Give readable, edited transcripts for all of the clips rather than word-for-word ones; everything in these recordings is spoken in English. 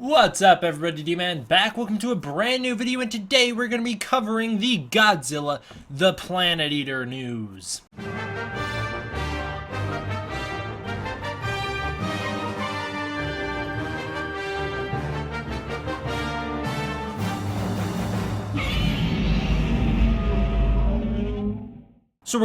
What's up everybody, D-Man back. Welcome to a brand new video, and today we're going to be covering the Godzilla, the Planet Eater news. So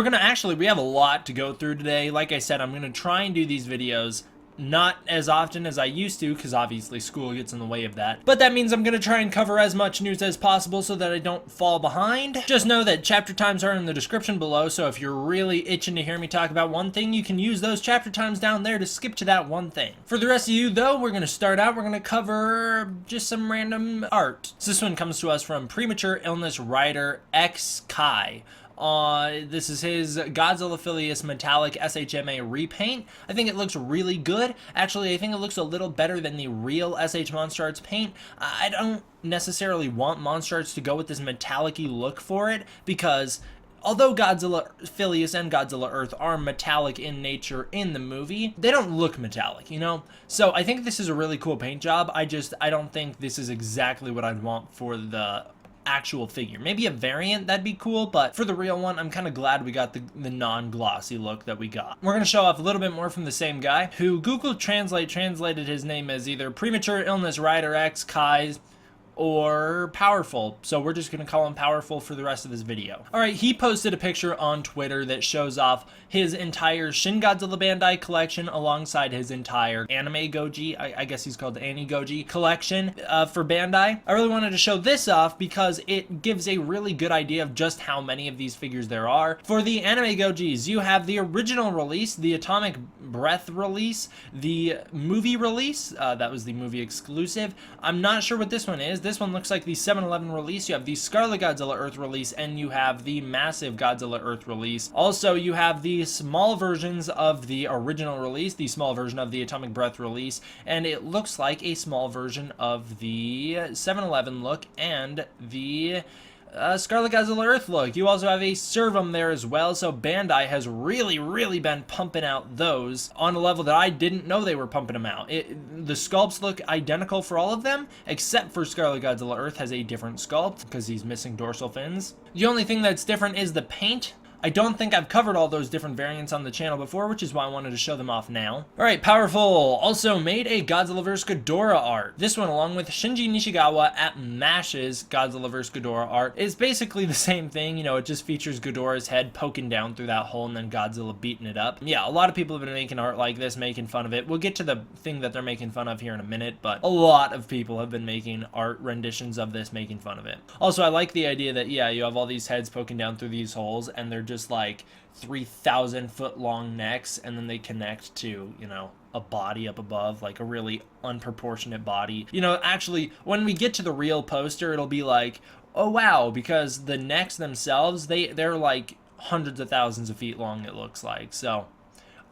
we have a lot to go through today. Like I said, I'm going to try and do these videos not as often as I used to, because obviously school gets in the way of that. But that means I'm going to try and cover as much news as possible so that I don't fall behind. Just know that chapter times are in the description below, so if you're really itching to hear me talk about one thing, you can use those chapter times down there to skip to that one thing. For the rest of you, though, we're going to start out. We're going to cover just some random art. So this one comes to us from Premature Illness Writer X Kai. This is his Godzilla Filius Metallic SHMA repaint. I think it looks really good. Actually, I think it looks a little better than the real SH Monster Arts paint. I don't necessarily want Monster Arts to go with this metallic-y look for it, because although Godzilla Filius and Godzilla Earth are metallic in nature in the movie, they don't look metallic, you know? So I think this is a really cool paint job. I don't think this is exactly what I'd want for the actual figure. Maybe a variant, that'd be cool, but for the real one, I'm kind of glad we got the non-glossy look that we got. We're going to show off a little bit more from the same guy, who Google Translate translated his name as either Premature Illness Rider X Kai or Powerful, so we're just going to call him Powerful for the rest of this video. Alright, he posted a picture on Twitter that shows off his entire Shin Godzilla Bandai collection alongside his entire AniGoji, I guess he's called the AniGoji collection for Bandai. I really wanted to show this off because it gives a really good idea of just how many of these figures there are. For the AniGojis, you have the original release, the Atomic Breath release, the movie release, that was the movie exclusive. I'm not sure what this one is. This one looks like the 7-Eleven release. You have the Scarlet Godzilla Earth release, and you have the massive Godzilla Earth release. Also, you have the small versions of the original release, the small version of the Atomic Breath release, and it looks like a small version of the 7-Eleven look and the Scarlet Godzilla Earth look. You also have a Servum there as well, so Bandai has really been pumping out those on a level that I didn't know they were pumping them out. The sculpts look identical for all of them, except for Scarlet Godzilla Earth has a different sculpt because he's missing dorsal fins. The only thing that's different is the paint. I don't think I've covered all those different variants on the channel before, which is why I wanted to show them off now. Alright, Powerful also made a Godzilla vs. Ghidorah art. This one, along with Shinji Nishigawa at MASH's Godzilla vs. Ghidorah art, is basically the same thing. You know, it just features Ghidorah's head poking down through that hole and then Godzilla beating it up. Yeah, a lot of people have been making art like this, making fun of it. We'll get to the thing that they're making fun of here in a minute, but a lot of people have been making art renditions of this, making fun of it. Also, I like the idea that, yeah, you have all these heads poking down through these holes, and they're just like 3,000 foot long necks, and then they connect to, you know, a body up above, like a really unproportionate body. You know, actually, when we get to the real poster, it'll be like, oh wow, because the necks themselves, they're like hundreds of thousands of feet long, it looks like. So,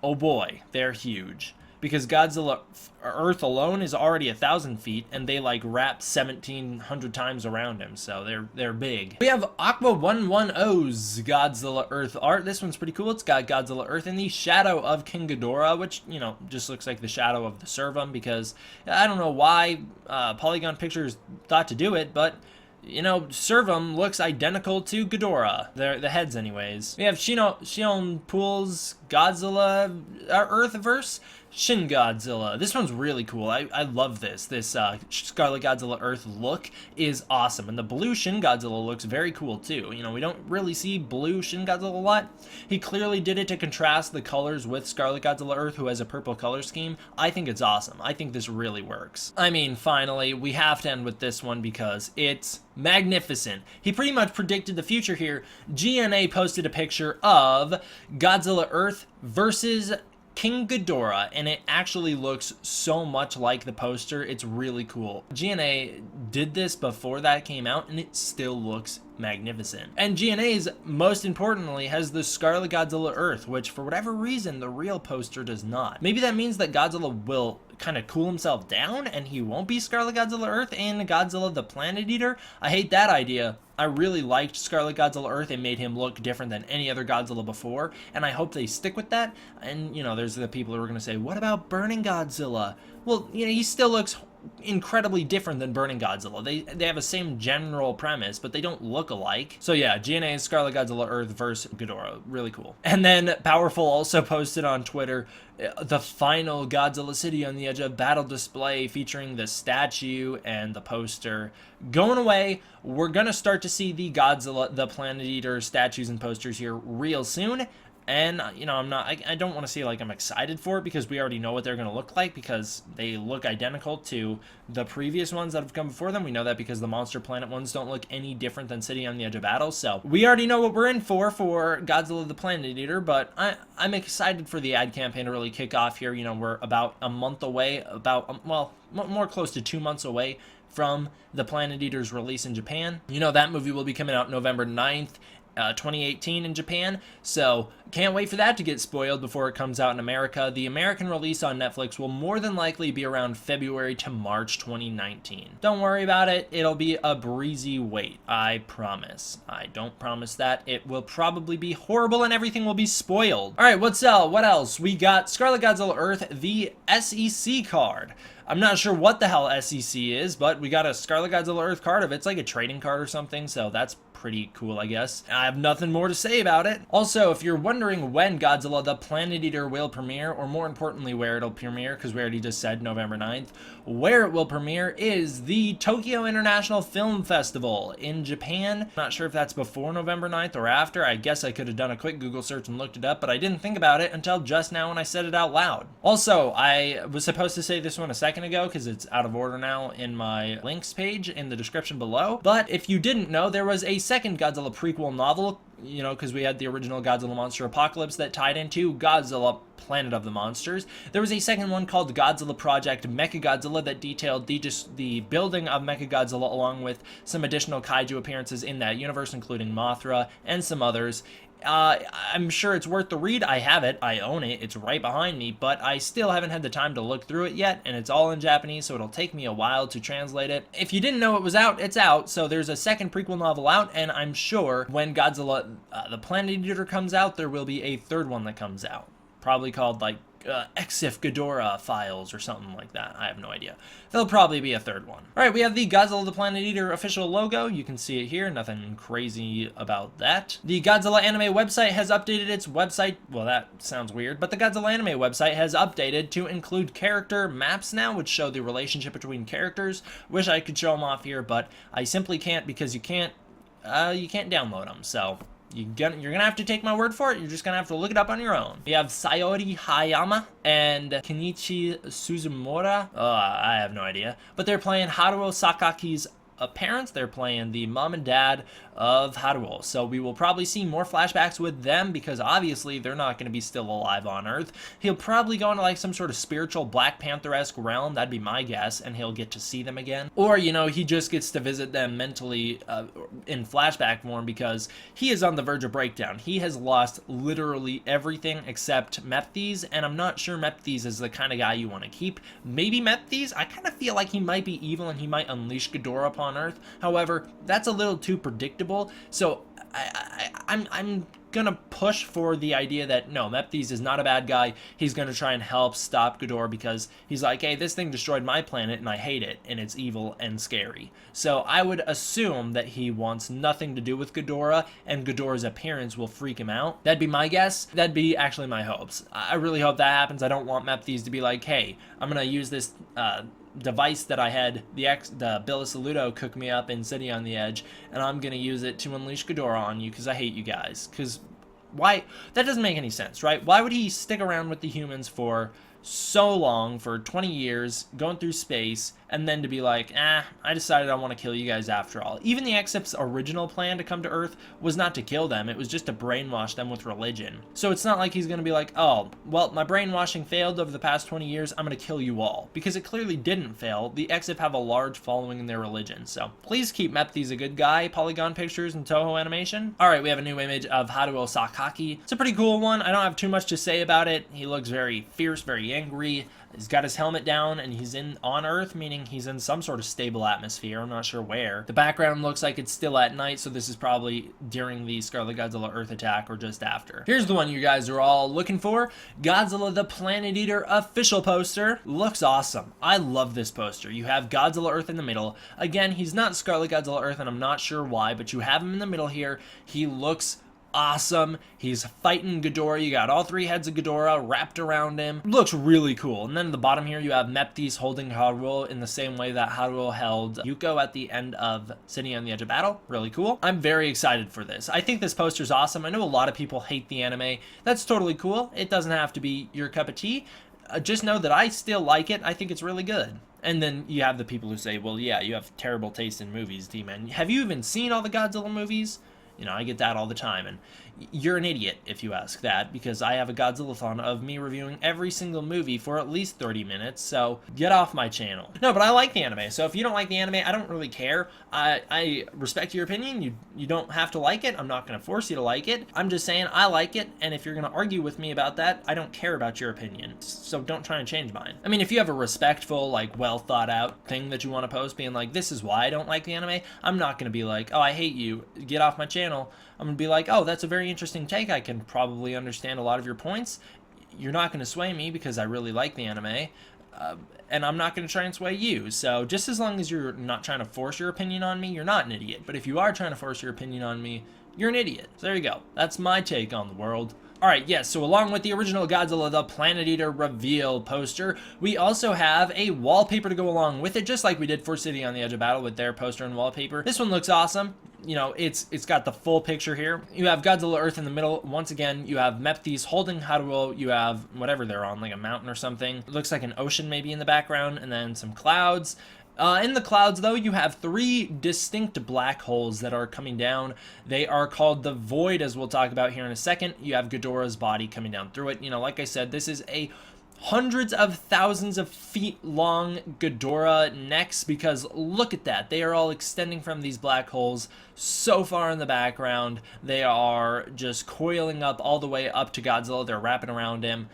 oh boy, they're huge. Because Godzilla Earth alone is already 1,000 feet, and they like wrap 1,700 times around him, so they're big. We have Aqua 110's Godzilla Earth art. This one's pretty cool. It's got Godzilla Earth in the shadow of King Ghidorah, which, you know, just looks like the shadow of the Servum, because I don't know why Polygon Pictures thought to do it, but you know, Servum looks identical to Ghidorah. The heads, anyways. We have Shion Pool's Godzilla Earthverse Shin Godzilla. This one's really cool. I love this. This Scarlet Godzilla Earth look is awesome. And the blue Shin Godzilla looks very cool too. You know, we don't really see blue Shin Godzilla a lot. He clearly did it to contrast the colors with Scarlet Godzilla Earth, who has a purple color scheme. I think it's awesome. I think this really works. I mean, finally, we have to end with this one because it's magnificent. He pretty much predicted the future here. GNA posted a picture of Godzilla Earth versus King Ghidorah, and it actually looks so much like the poster. It's really cool. GNA did this before that came out, and it still looks magnificent. And GNA's, most importantly, has the Scarlet Godzilla Earth, which for whatever reason the real poster does not. Maybe that means that Godzilla will kind of cool himself down and he won't be Scarlet Godzilla Earth and Godzilla the Planet Eater. I hate that idea. I really liked Scarlet Godzilla Earth. It made him look different than any other Godzilla before, and I hope they stick with that. And, you know, there's the people who are going to say, what about Burning Godzilla? Well, you know, he still looks incredibly different than Burning Godzilla. They have the same general premise, but they don't look alike. So yeah, GNA's Scarlet Godzilla Earth versus Ghidorah. Really cool. And then Powerful also posted on Twitter the final Godzilla City on the Edge of Battle display featuring the statue and the poster going away. We're gonna start to see the Godzilla, the Planet Eater statues and posters here real soon. And, you know, I don't want to say like I'm excited for it, because we already know what they're going to look like, because they look identical to the previous ones that have come before them. We know that because the Monster Planet ones don't look any different than City on the Edge of Battle. So we already know what we're in for Godzilla the Planet Eater, but I'm excited for the ad campaign to really kick off here. You know, we're about a month away, well, more close to 2 months away from the Planet Eater's release in Japan. You know, that movie will be coming out November 9th. 2018 in Japan, so can't wait for that to get spoiled before it comes out in America. The American release on Netflix will more than likely be around February to March 2019. Don't worry about it, it'll be a breezy wait, I promise. I don't promise that. It will probably be horrible and everything will be spoiled. Alright, what else? We got Scarlet Godzilla Earth, the SEC card. I'm not sure what the hell SEC is, but we got a Scarlet Godzilla Earth card of it. It's like a trading card or something, so that's pretty cool, I guess. I have nothing more to say about it. Also, if you're wondering when Godzilla the Planet Eater will premiere, or more importantly where it'll premiere, because we already just said November 9th, where it will premiere is the Tokyo International Film Festival in Japan. Not sure if that's before November 9th or after. I guess I could have done a quick Google search and looked it up, but I didn't think about it until just now when I said it out loud. Also, I was supposed to say this one a second ago because it's out of order now in my links page in the description below, but if you didn't know, there was a second Godzilla prequel novel, you know, because we had the original Godzilla Monster Apocalypse that tied into Godzilla Planet of the Monsters. There was a second one called Godzilla Project Mechagodzilla that detailed the building of Mechagodzilla along with some additional kaiju appearances in that universe, including Mothra and some others. I'm sure it's worth the read. I have it. I own it. It's right behind me, but I still haven't had the time to look through it yet, and it's all in Japanese, so it'll take me a while to translate it. If you didn't know it was out, it's out, so there's a second prequel novel out, and I'm sure when Godzilla the Planet Eater comes out, there will be a third one that comes out. Probably called, like, Exif Ghidorah Files or something like that. I have no idea. There'll probably be a third one. Alright, we have the Godzilla the Planet Eater official logo. You can see it here. Nothing crazy about that. The Godzilla anime website has updated its website. Well, that sounds weird, but the Godzilla anime website has updated to include character maps now, which show the relationship between characters. Wish I could show them off here, but I simply can't because you can't download them. So you're gonna have to take my word for it. You're just gonna have to look it up on your own. We have Sayori Hayama and Kenichi Suzumura. I have no idea. But they're playing Haruo Sakaki's parents. They're playing the mom and dad of Haruo. So we will probably see more flashbacks with them because obviously they're not going to be still alive on Earth. He'll probably go into like some sort of spiritual Black Panther-esque realm. That'd be my guess. And he'll get to see them again. Or, you know, he just gets to visit them mentally in flashback form because he is on the verge of breakdown. He has lost literally everything except Metphise. And I'm not sure Metphise is the kind of guy you want to keep. Maybe Metphise? I kind of feel like he might be evil and he might unleash Ghidorah upon Earth. However, that's a little too predictable. So I'm gonna push for the idea that no, Metphise is not a bad guy. He's gonna try and help stop Ghidorah because he's like, hey, this thing destroyed my planet and I hate it and it's evil and scary. So I would assume that he wants nothing to do with Ghidorah and Ghidorah's appearance will freak him out. That'd be my guess. That'd be actually my hopes. I really hope that happens. I don't want Metphise to be like, hey, I'm gonna use this device that I had the Bilisaludo cook me up in City on the Edge, and I'm gonna use it to unleash Ghidorah on you because I hate you guys. Because why? That doesn't make any sense, right? Why would he stick around with the humans for so long, for 20 years, going through space, and then to be like, I decided I want to kill you guys after all. Even the Exif's original plan to come to Earth was not to kill them, it was just to brainwash them with religion. So it's not like he's going to be like, oh, well, my brainwashing failed over the past 20 years, I'm going to kill you all. Because it clearly didn't fail. The Exif have a large following in their religion, so please keep Metphise a good guy, Polygon Pictures and Toho Animation. Alright, we have a new image of Haruo Sakaki. It's a pretty cool one. I don't have too much to say about it. He looks very fierce, very angry. He's got his helmet down and he's on Earth, meaning he's in some sort of stable atmosphere. I'm not sure where. The background looks like it's still at night, so this is probably during the Scarlet Godzilla Earth attack or just after. Here's the one you guys are all looking for. Godzilla the Planet Eater official poster. Looks awesome. I love this poster. You have Godzilla Earth in the middle. Again, he's not Scarlet Godzilla Earth, and I'm not sure why, but you have him in the middle here. He looks awesome. He's fighting Ghidorah. You got all three heads of Ghidorah wrapped around him. Looks really cool. And then at the bottom here, you have Metphise holding Haruo in the same way that Haruo held Yuko at the end of City on the Edge of Battle. Really cool. I'm very excited for this. I think this poster's awesome. I know a lot of people hate the anime. That's totally cool. It doesn't have to be your cup of tea. Just know that I still like it. I think it's really good. And then you have the people who say, well, yeah, you have terrible taste in movies, D-Man. Have you even seen all the Godzilla movies? You know, I get that all the time, and you're an idiot if you ask that, because I have a Godzilla-thon of me reviewing every single movie for at least 30 minutes, so get off my channel. No, but I like the anime, so if you don't like the anime, I don't really care. I respect your opinion. You don't have to like it. I'm not going to force you to like it. I'm just saying I like it, and if you're going to argue with me about that, I don't care about your opinion, so don't try and change mine. I mean, if you have a respectful, like, well-thought-out thing that you want to post, being like, this is why I don't like the anime, I'm not going to be like, oh, I hate you, get off my channel. I'm going to be like, oh, that's a very interesting take. I can probably understand a lot of your points. You're not going to sway me because I really like the anime. And I'm not going to try and sway you. So just as long as you're not trying to force your opinion on me, you're not an idiot. But if you are trying to force your opinion on me, you're an idiot. So there you go. That's my take on the world. Alright, yes, so along with the original Godzilla the Planet Eater reveal poster, we also have a wallpaper to go along with it, just like we did for City on the Edge of Battle with their poster and wallpaper. This one looks awesome. You know, it's got the full picture here. You have Godzilla Earth in the middle. Once again, you have Metphise holding Haruo. You have whatever they're on, like a mountain or something. It looks like an ocean maybe in the background, and then some clouds. In the clouds, though, you have three distinct black holes that are coming down. They are called the Void, as we'll talk about here in a second. You have Ghidorah's body coming down through it. You know, like I said, this is a hundreds of thousands of feet long Ghidorah necks, because look at that. They are all extending from these black holes so far in the background. They are just coiling up all the way up to Godzilla. They're wrapping around him.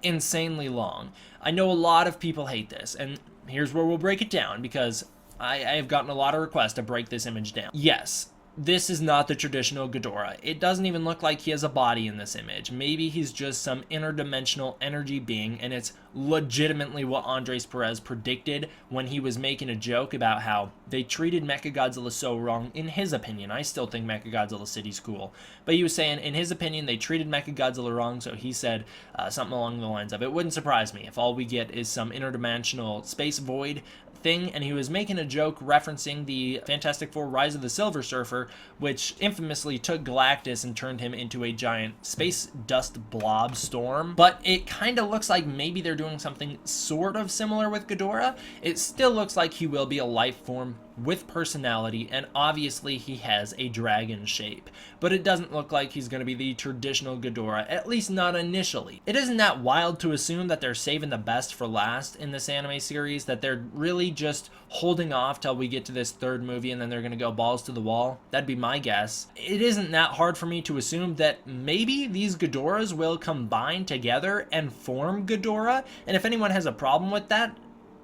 Insanely long. I know a lot of people hate this, and here's where we'll break it down, because I have gotten a lot of requests to break this image down. Yes, this is not the traditional Ghidorah. It doesn't even look like he has a body in this image. Maybe he's just some interdimensional energy being, and it's legitimately what Andres Perez predicted when he was making a joke about how they treated Mechagodzilla so wrong, in his opinion. I still think Mechagodzilla City's cool, but he was saying, in his opinion, they treated Mechagodzilla wrong, so he said something along the lines of, it wouldn't surprise me if all we get is some interdimensional space void thing, and he was making a joke referencing the Fantastic Four Rise of the Silver Surfer, which infamously took Galactus and turned him into a giant space dust blob storm. But it kind of looks like maybe they're doing something sort of similar with Ghidorah. It still looks like he will be a life form with personality, and obviously he has a dragon shape, but it doesn't look like he's going to be the traditional Ghidorah, at least not initially. It isn't that wild to assume that they're saving the best for last in this anime series, that they're really just holding off till we get to this third movie and then they're going to go balls to the wall. That'd be my guess. It isn't that hard for me to assume that maybe these Ghidorahs will combine together and form Ghidorah, and if anyone has a problem with that,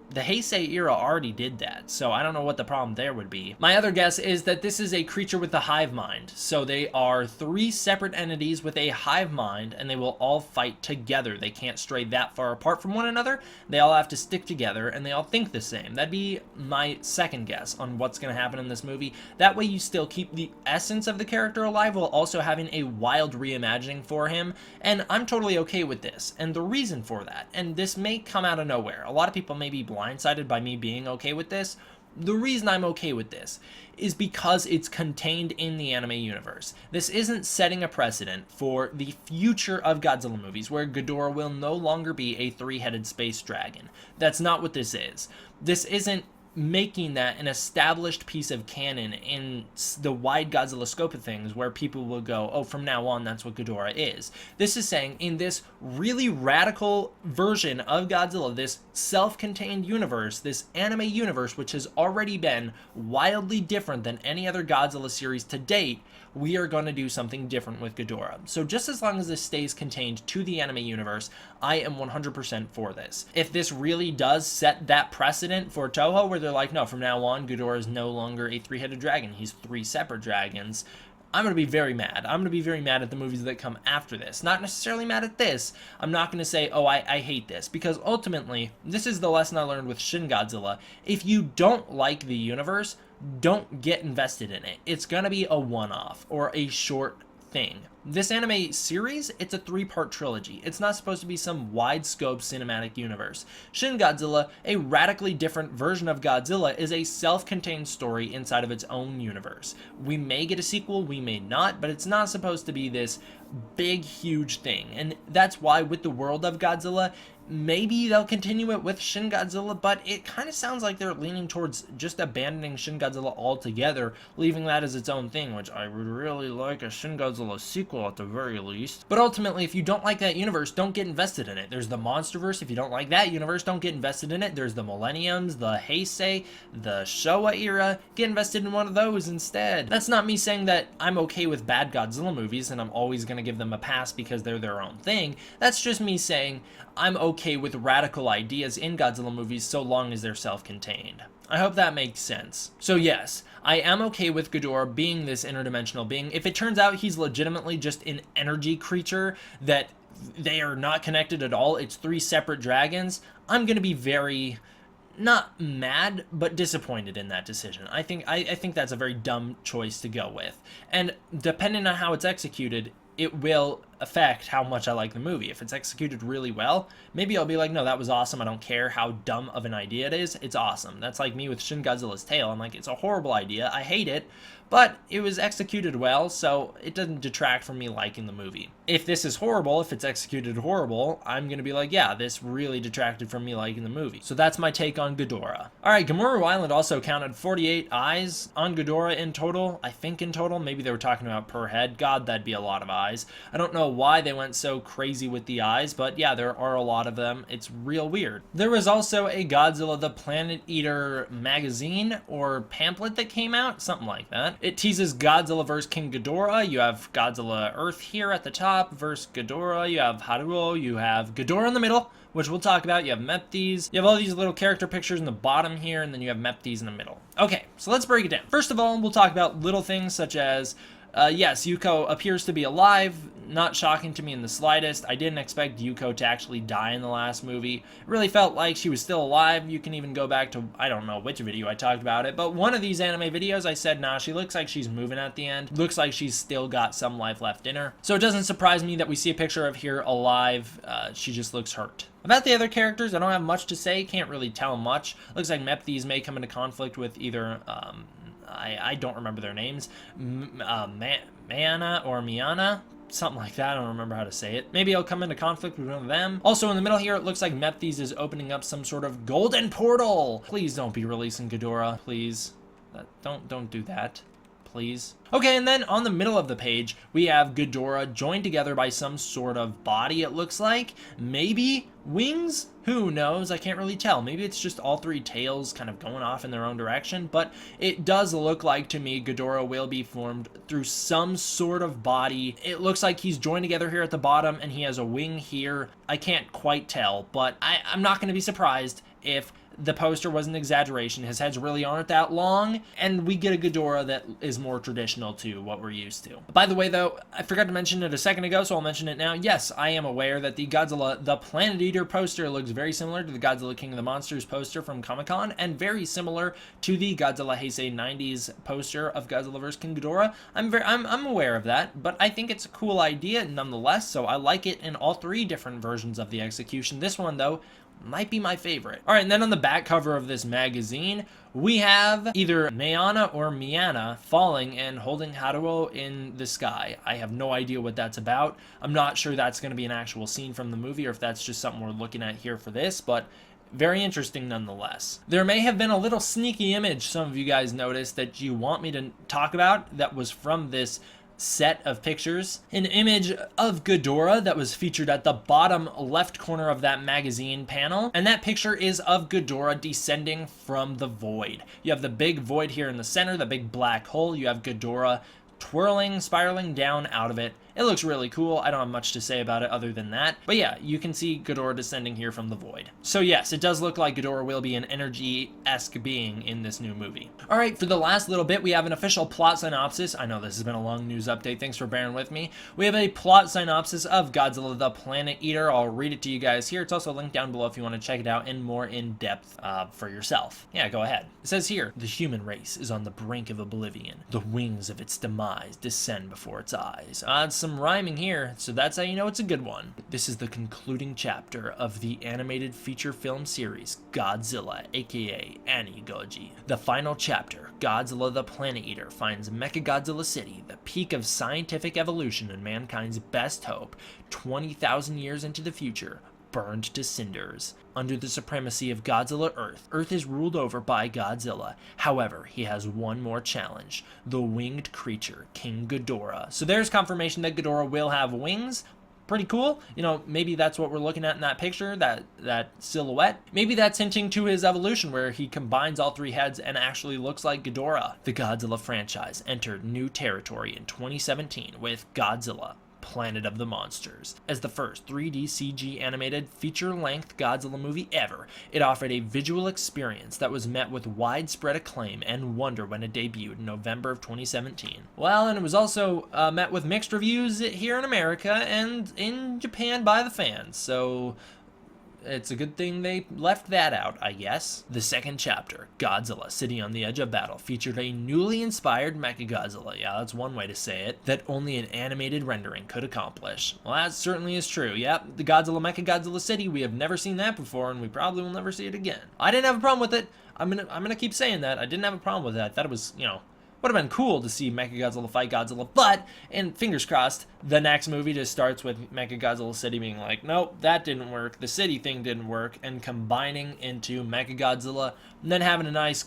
the Heisei era already did that, so I don't know what the problem there would be. My other guess is that this is a creature with a hive mind. So they are three separate entities with a hive mind, and they will all fight together. They can't stray that far apart from one another. They all have to stick together, and they all think the same. That'd be my second guess on what's going to happen in this movie. That way you still keep the essence of the character alive while also having a wild reimagining for him, and I'm totally okay with this. And the reason for that, and this may come out of nowhere, a lot of people may be blindsided by me being okay with this. The reason I'm okay with this is because it's contained in the anime universe. This isn't setting a precedent for the future of Godzilla movies, where Ghidorah will no longer be a three-headed space dragon. That's not what this is. This isn't making that an established piece of canon in the wide Godzilla scope of things, where people will go, oh, from now on, that's what Ghidorah is. This is saying in this really radical version of Godzilla, this self-contained universe, this anime universe, which has already been wildly different than any other Godzilla series to date, we are going to do something different with Ghidorah. So just as long as this stays contained to the anime universe, I am 100% for this. If this really does set that precedent for Toho, where they're like, no, from now on, Ghidorah is no longer a three-headed dragon, he's three separate dragons, I'm going to be very mad. I'm going to be very mad at the movies that come after this. Not necessarily mad at this. I'm not going to say, oh, I hate this. Because ultimately, this is the lesson I learned with Shin Godzilla. If you don't like the universe, don't get invested in it. It's going to be a one-off or a short thing. This anime series, it's a 3-part trilogy. It's not supposed to be some wide-scope cinematic universe. Shin Godzilla, a radically different version of Godzilla, is a self-contained story inside of its own universe. We may get a sequel, we may not, but it's not supposed to be this big, huge thing. And that's why with the world of Godzilla, maybe they'll continue it with Shin Godzilla, but it kind of sounds like they're leaning towards just abandoning Shin Godzilla altogether, leaving that as its own thing, which I would really like a Shin Godzilla sequel at the very least. But ultimately, if you don't like that universe, don't get invested in it. There's the Monsterverse. If you don't like that universe, don't get invested in it. There's the Millenniums, the Heisei, the Showa era. Get invested in one of those instead. That's not me saying that I'm okay with bad Godzilla movies and I'm always going to give them a pass because they're their own thing. That's just me saying I'm okay with radical ideas in Godzilla movies so long as they're self-contained. I hope that makes sense. So yes, I am okay with Ghidorah being this interdimensional being. If it turns out he's legitimately just an energy creature that they are not connected at all, it's 3 separate dragons, I'm going to be very, not mad, but disappointed in that decision. I think that's a very dumb choice to go with. And depending on how it's executed, it will affect how much I like the movie. If it's executed really well, maybe I'll be like, no, that was awesome. I don't care how dumb of an idea it is. It's awesome. That's like me with Shin Godzilla's tail. I'm like, it's a horrible idea. I hate it, but it was executed well, so it doesn't detract from me liking the movie. If this is horrible, if it's executed horrible, I'm going to be like, yeah, this really detracted from me liking the movie. So that's my take on Ghidorah. All right, Gamuru Island also counted 48 eyes on Ghidorah in total. I think in total. Maybe they were talking about per head. God, that'd be a lot of eyes. I don't know why they went so crazy with the eyes, but yeah, there are a lot of them. It's real weird. There was also a Godzilla the Planet Eater magazine or pamphlet that came out, something like that. It teases Godzilla vs. King Ghidorah. You have Godzilla Earth here at the top versus Ghidorah. You have Haruo. You have Ghidorah in the middle, which we'll talk about. You have Metphise. You have all these little character pictures in the bottom here, and then you have Metphise in the middle. Okay, so let's break it down. First of all, we'll talk about little things such as yes, Yuko appears to be alive. Not shocking to me in the slightest. I didn't expect Yuko to actually die in the last movie. It really felt like she was still alive. You can even go back to, I don't know which video I talked about it, but one of these anime videos I said, nah, she looks like she's moving at the end. Looks like she's still got some life left in her. So it doesn't surprise me that we see a picture of her alive. She just looks hurt. About the other characters, I don't have much to say. Can't really tell much. Looks like Metphise may come into conflict with either, I don't remember their names, Mayana or Miana, something like that. I don't remember how to say it. Maybe I'll come into conflict with one of them. Also in the middle here, it looks like Metphise is opening up some sort of golden portal. Please don't be releasing Ghidorah, please. Don't do that. Please. Okay, and then on the middle of the page, we have Ghidorah joined together by some sort of body, it looks like. Maybe wings? Who knows? I can't really tell. Maybe it's just all 3 tails kind of going off in their own direction, but it does look like to me Ghidorah will be formed through some sort of body. It looks like he's joined together here at the bottom and he has a wing here. I can't quite tell, but I'm not going to be surprised if the poster was an exaggeration. His heads really aren't that long, and we get a Ghidorah that is more traditional to what we're used to. By the way, though, I forgot to mention it a second ago, so I'll mention it now. Yes, I am aware that the Godzilla the Planet Eater poster looks very similar to the Godzilla King of the Monsters poster from Comic-Con, and very similar to the Godzilla Heisei 90s poster of Godzilla vs. King Ghidorah. I'm aware of that, but I think it's a cool idea nonetheless, so I like it in all 3 different versions of the execution. This one, though, might be my favorite. All right, and then on the back cover of this magazine, we have either Mayana or Miana falling and holding Haruo in the sky. I have no idea what that's about. I'm not sure that's going to be an actual scene from the movie or if that's just something we're looking at here for this, but very interesting nonetheless. There may have been a little sneaky image some of you guys noticed that you want me to talk about that was from this set of pictures. An image of Ghidorah that was featured at the bottom left corner of that magazine panel, and that picture is of Ghidorah descending from the void. You have the big void here in the center, the big black hole. You have Ghidorah twirling, spiraling down out of it. It looks really cool. I don't have much to say about it other than that. But yeah, you can see Ghidorah descending here from the void. So yes, it does look like Ghidorah will be an energy-esque being in this new movie. All right, for the last little bit, we have an official plot synopsis. I know this has been a long news update. Thanks for bearing with me. We have a plot synopsis of Godzilla the Planet Eater. I'll read it to you guys here. It's also linked down below if you want to check it out in more in-depth for yourself. Yeah, go ahead. It says here, the human race is on the brink of oblivion. The wings of its demise descend before its eyes. Some rhyming here, so that's how you know it's a good one. This is the concluding chapter of the animated feature film series Godzilla, aka AniGoji. The final chapter, Godzilla the Planet Eater, finds Mechagodzilla City, the peak of scientific evolution and mankind's best hope, 20,000 years into the future, burned to cinders. Under the supremacy of Godzilla Earth, Earth is ruled over by Godzilla. However, he has one more challenge, the winged creature, King Ghidorah. So there's confirmation that Ghidorah will have wings. Pretty cool. You know, maybe that's what we're looking at in that picture, that silhouette. Maybe that's hinting to his evolution where he combines all three heads and actually looks like Ghidorah. The Godzilla franchise entered new territory in 2017 with Godzilla, Planet of the Monsters. As the first 3D CG animated feature-length Godzilla movie ever, it offered a visual experience that was met with widespread acclaim and wonder when it debuted in November of 2017. Well, and it was also met with mixed reviews here in America and in Japan by the fans, so it's a good thing they left that out, I guess. The second chapter, Godzilla, City on the Edge of Battle, featured a newly inspired Mechagodzilla, yeah, that's one way to say it, that only an animated rendering could accomplish. Well, that certainly is true. Yep, the Godzilla Mechagodzilla City, we have never seen that before, and we probably will never see it again. I didn't have a problem with it. I'm gonna keep saying that. I didn't have a problem with it. I thought it was, you know, would have been cool to see Mechagodzilla fight Godzilla, but, and fingers crossed, the next movie just starts with Mechagodzilla City being like, nope, that didn't work, the city thing didn't work, and combining into Mechagodzilla, and then having a nice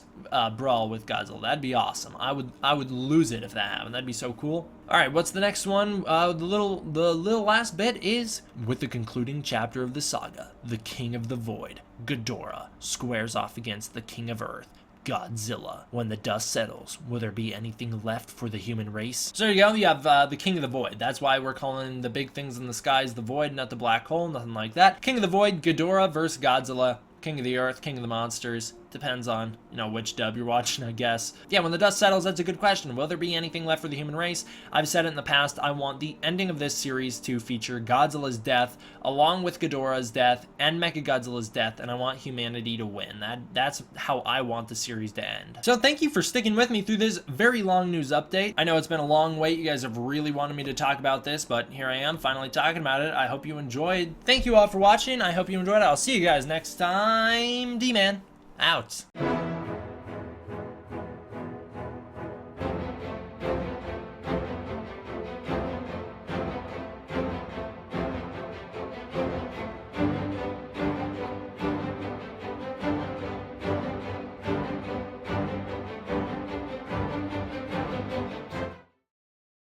brawl with Godzilla. That'd be awesome. I would lose it if that happened. That'd be so cool. Alright, what's the next one? The little last bit is, with the concluding chapter of the saga, the King of the Void, Ghidorah, squares off against the King of Earth, Godzilla. When the dust settles, will there be anything left for the human race? So there you go, you have the King of the Void. That's why we're calling the big things in the skies the Void, not the black hole, nothing like that. King of the Void, Ghidorah versus Godzilla. King of the Earth, King of the Monsters. Depends on, you know, which dub you're watching, I guess. Yeah, when the dust settles, that's a good question. Will there be anything left for the human race? I've said it in the past, I want the ending of this series to feature Godzilla's death, along with Ghidorah's death, and Mechagodzilla's death, and I want humanity to win. That's how I want the series to end. So thank you for sticking with me through this very long news update. I know it's been a long wait. You guys have really wanted me to talk about this, but here I am, finally talking about it. I hope you enjoyed. Thank you all for watching. I hope you enjoyed it. I'll see you guys next time. D-Man, out.